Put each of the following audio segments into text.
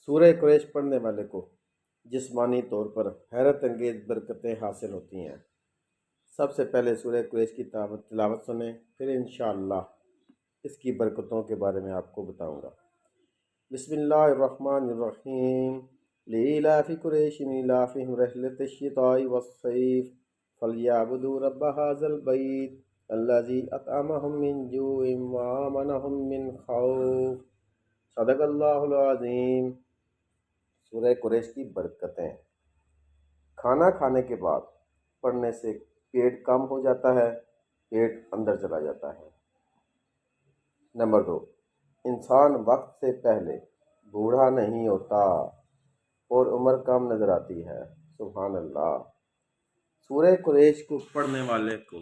سورہ قریش پڑھنے والے کو جسمانی طور پر حیرت انگیز برکتیں حاصل ہوتی ہیں۔ سب سے پہلے سورہ قریش کی تلاوت سنیں، پھر انشاءاللہ اس کی برکتوں کے بارے میں آپ کو بتاؤں گا۔ بسم اللہ الرحمن الرحیم۔ لإیلاف قریش ایلافہم رحلۃ الشتاء والصیف فلیعبدوا رب ھذا البیت الذی اطعمہم من جوع وآمنہم من خوف۔ صدق اللہ العظیم۔ سورہ قریش کی برکتیں۔ کھانا کھانے کے بعد پڑھنے سے پیٹ کم ہو جاتا ہے، پیٹ اندر چلا جاتا ہے۔ نمبر 2، انسان وقت سے پہلے بوڑھا نہیں ہوتا اور عمر کم نظر آتی ہے۔ سبحان اللہ۔ سورہ قریش کو پڑھنے والے کو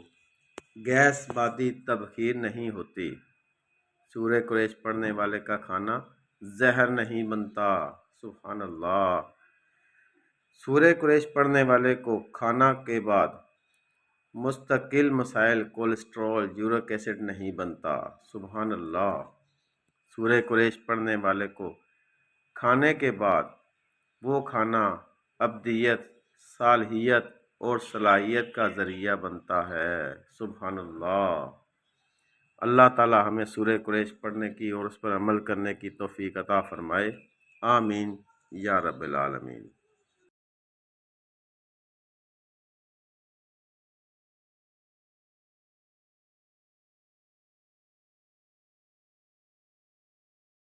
گیس بادی تبخیر نہیں ہوتی۔ سورہ قریش پڑھنے والے کا کھانا زہر نہیں بنتا۔ سبحان اللہ۔ سورہ قریش پڑھنے والے کو کھانا کے بعد مستقل مسائل کولیسٹرول یورک ایسڈ نہیں بنتا۔ سبحان اللہ۔ سورہ قریش پڑھنے والے کو کھانے کے بعد وہ کھانا ابدیت، صالحیت اور صلاحیت کا ذریعہ بنتا ہے۔ سبحان اللہ۔ اللہ تعالی ہمیں سورہ قریش پڑھنے کی اور اس پر عمل کرنے کی توفیق عطا فرمائے۔ آمین یا رب العالمین۔